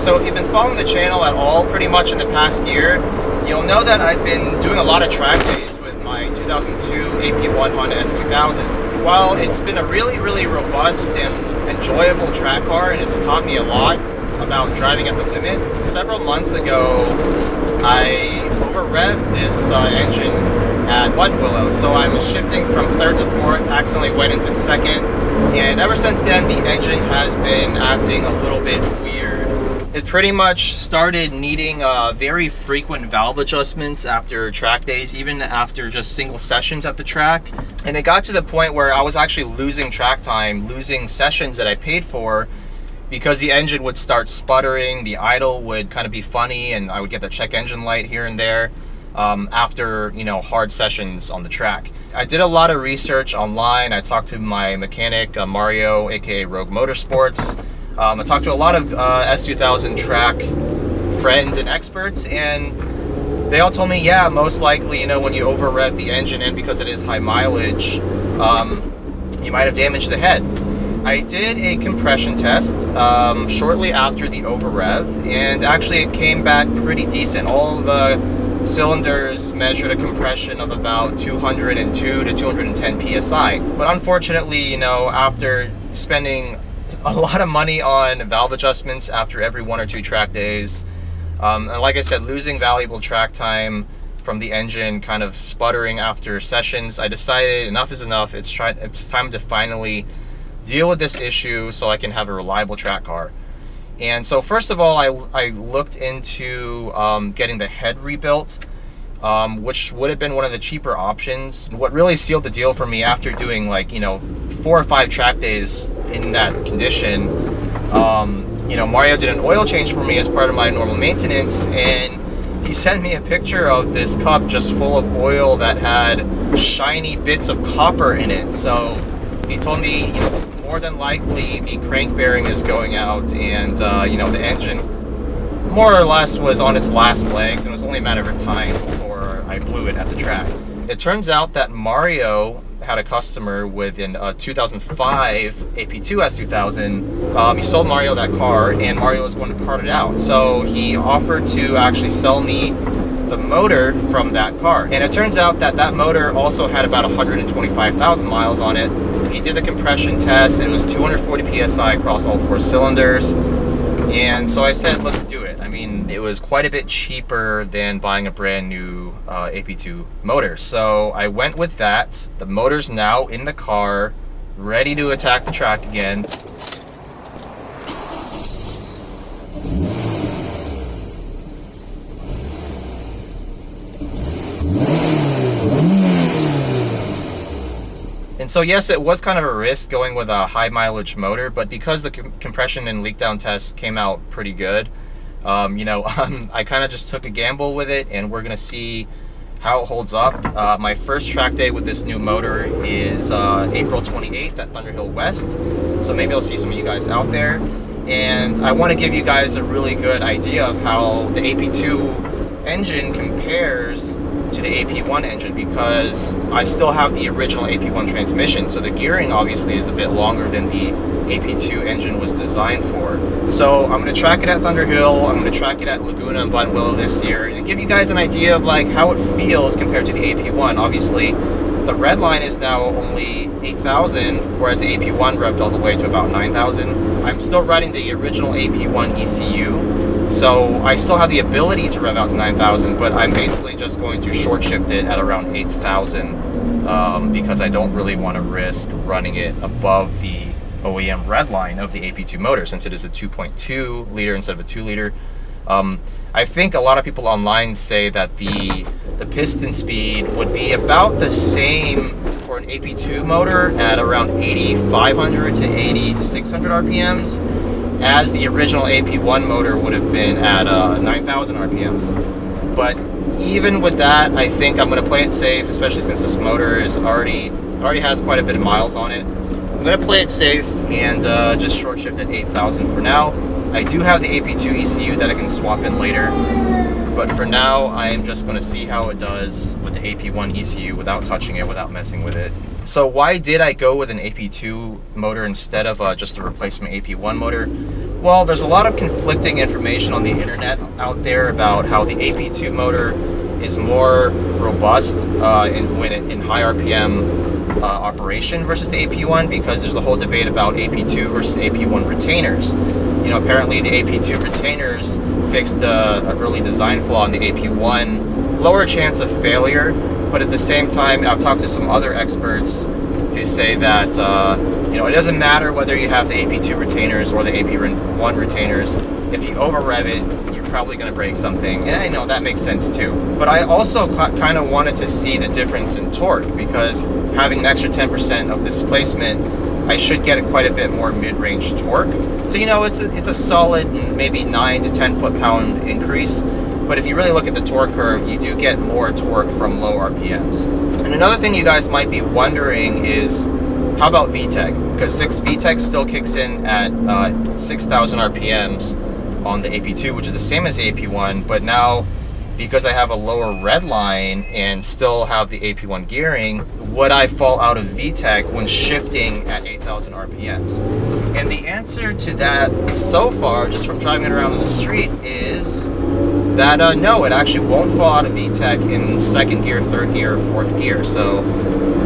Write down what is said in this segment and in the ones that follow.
So if you've been following the channel at all pretty much in the past year, you'll know that I've been doing a lot of track days with my 2002 AP1 S2000. While it's been a really robust and enjoyable track car, and it's taught me a lot about driving at the limit, several months ago I over-revved this engine at Willow, so I was shifting from third to fourth, accidentally went into second, and ever since then the engine has been acting a little bit weird. It pretty much started needing very frequent valve adjustments after track days, even after just single sessions at the track. And it got to the point where I was actually losing track time, losing sessions that I paid for, because the engine would start sputtering, the idle would kind of be funny, and I would get the check engine light here and there after, you know, hard sessions on the track. I did a lot of research online. I talked to my mechanic, Mario, aka Rogue Motorsports. I talked to a lot of S2000 track friends and experts, and they all told me, yeah, most likely, you know, when you over rev the engine, and because it is high mileage, you might have damaged the head. I did a compression test shortly after the over rev, and actually it came back pretty decent. All the cylinders measured a compression of about 202 to 210 psi. But unfortunately, you know, after spending a lot of money on valve adjustments after every 1 or 2 track days, and like I said, losing valuable track time from the engine kind of sputtering after sessions, I decided enough is enough. It's time to finally deal with this issue so I can have a reliable track car. And so first of all, I looked into getting the head rebuilt, which would have been one of the cheaper options. What really sealed the deal for me after doing, like, you know, 4 or 5 track days in that condition, you know, Mario did an oil change for me as part of my normal maintenance, and he sent me a picture of this cup just full of oil that had shiny bits of copper in it. So he told me, you know, more than likely the crank bearing is going out, and you know, the engine more or less was on its last legs, and it was only a matter of time before I blew it at the track. It turns out that Mario had a customer with a 2005 AP2 S2000. He sold Mario that car, and Mario was going to part it out. So he offered to actually sell me the motor from that car. And it turns out that that motor also had about 125,000 miles on it. He did a compression test, and it was 240 psi across all 4 cylinders. And so I said, let's do it. I mean, it was quite a bit cheaper than buying a brand new AP2 motor. So I went with that. The motor's now in the car, ready to attack the track again. And so yes, it was kind of a risk going with a high mileage motor, but because the compression and leak down tests came out pretty good, you know, I kind of just took a gamble with it, and we're gonna see how it holds up. My first track day with this new motor is April 28th at Thunderhill West, so maybe I'll see some of you guys out there. And I want to give you guys a really good idea of how the AP2 engine compares to the AP1 engine, because I still have the original AP1 transmission, so the gearing obviously is a bit longer than the AP2 engine was designed for. So I'm going to track it at Thunderhill, I'm going to track it at Laguna and Willow this year, and give you guys an idea of like how it feels compared to the AP1. Obviously the red line is now only 8,000, whereas the AP1 revved all the way to about 9,000. I'm still riding the original AP1 ECU, so I still have the ability to rev out to 9,000, but I'm basically just going to short shift it at around 8,000 because I don't really want to risk running it above the OEM red line of the AP2 motor, since it is a 2.2 liter instead of a 2 liter. I think a lot of people online say that the piston speed would be about the same for an AP2 motor at around 8,500 to 8,600 RPMs as the original AP1 motor would have been at 9,000 RPMs. But even with that, I think I'm going to play it safe, especially since this motor is already has quite a bit of miles on it. I'm going to play it safe and just short shift at 8,000 for now. I do have the AP2 ECU that I can swap in later, but for now I am just going to see how it does with the AP1 ECU without touching it, without messing with it. So why did I go with an AP2 motor instead of just a replacement AP1 motor? Well, there's a lot of conflicting information on the internet out there about how the AP2 motor is more robust in high RPM operation versus the AP1, because there's a whole debate about AP2 versus AP1 retainers. You know, apparently the AP2 retainers fixed an early design flaw in the AP1, lower chance of failure, but at the same time, I've talked to some other experts who say that you know, it doesn't matter whether you have the AP2 retainers or the AP1 retainers. If you over rev it, you're probably going to break something, and I know that makes sense too. But I also kind of wanted to see the difference in torque, because having an extra 10% of displacement, I should get quite a bit more mid-range torque. So, you know, it's a solid maybe 9 to 10 foot-pound increase. But if you really look at the torque curve, you do get more torque from low RPMs. And another thing you guys might be wondering is, how about VTEC? Because VTEC still kicks in at 6,000 RPMs on the AP2, which is the same as the AP1, but now, because I have a lower red line and still have the AP1 gearing, would I fall out of VTEC when shifting at 8,000 RPMs? And the answer to that so far, just from driving it around on the street, is that no, it actually won't fall out of VTEC in second gear, third gear, fourth gear. So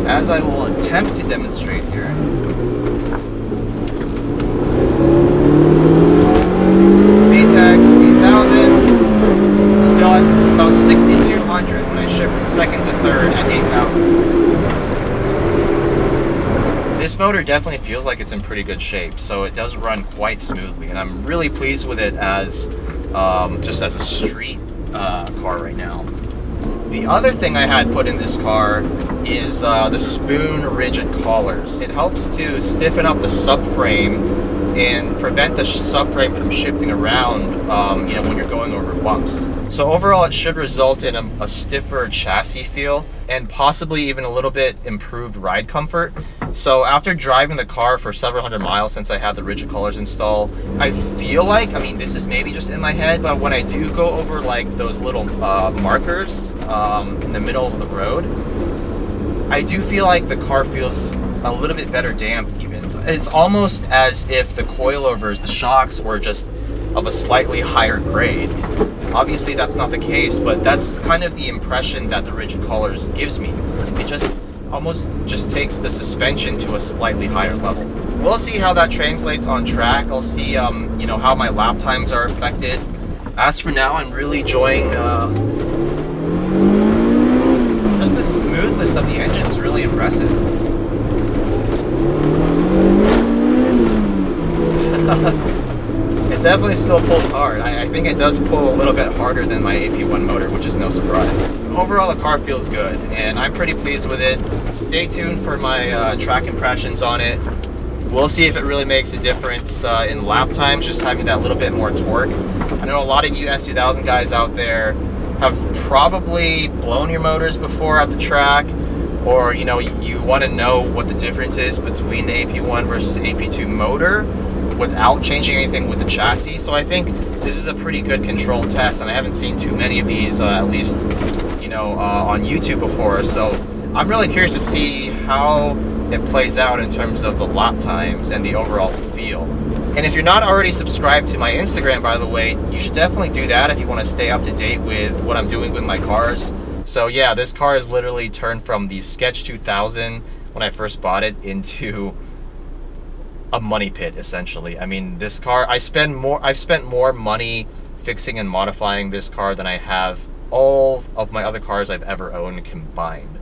as I will attempt to demonstrate here, it's VTEC 8,000, still at about 6,200 when I shift from second to third at 8,000. This motor definitely feels like it's in pretty good shape, so it does run quite smoothly, and I'm really pleased with it as just as a street car right now. The other thing I had put in this car is the spoon rigid collars. It helps to stiffen up the subframe and prevent the subframe from shifting around you know, when you're going over bumps. So overall, it should result in a stiffer chassis feel and possibly even a little bit improved ride comfort. So after driving the car for several hundred miles since I had the rigid collars installed, I feel like, I mean, this is maybe just in my head, but when I do go over like those little markers in the middle of the road, I do feel like the car feels a little bit better damped even. It's almost as if the coilovers, the shocks, were just of a slightly higher grade. Obviously that's not the case, but that's kind of the impression that the rigid collars gives me. It just almost just takes the suspension to a slightly higher level. We'll see how that translates on track. I'll see you know, how my lap times are affected. As for now, I'm really enjoying just the smoothness of the engine is really impressive. It definitely still pulls hard. I think it does pull a little bit harder than my AP1 motor, which is no surprise. Overall, the car feels good, and I'm pretty pleased with it. Stay tuned for my track impressions on it. We'll see if it really makes a difference in lap times, just having that little bit more torque. I know a lot of you S2000 guys out there have probably blown your motors before at the track, or you know, you want to know what the difference is between the AP1 versus the AP2 motor without changing anything with the chassis. So I think this is a pretty good control test, and I haven't seen too many of these, at least, you know, on YouTube before. So I'm really curious to see how it plays out in terms of the lap times and the overall feel. And if you're not already subscribed to my Instagram, by the way, you should definitely do that if you want to stay up to date with what I'm doing with my cars. So yeah, this car has literally turned from the Sketch 2000 when I first bought it into a money pit, essentially. I mean, this car, I've spent more money fixing and modifying this car than I have all of my other cars I've ever owned combined.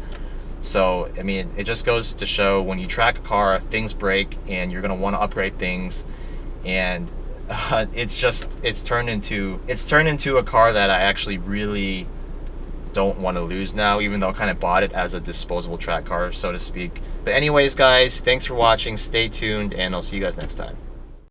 So I mean, it just goes to show, when you track a car, things break and you're going to want to upgrade things, and it's turned into a car that I actually really don't want to lose now, even though I kind of bought it as a disposable track car, so to speak. But anyways, guys, thanks for watching. Stay tuned, and I'll see you guys next time.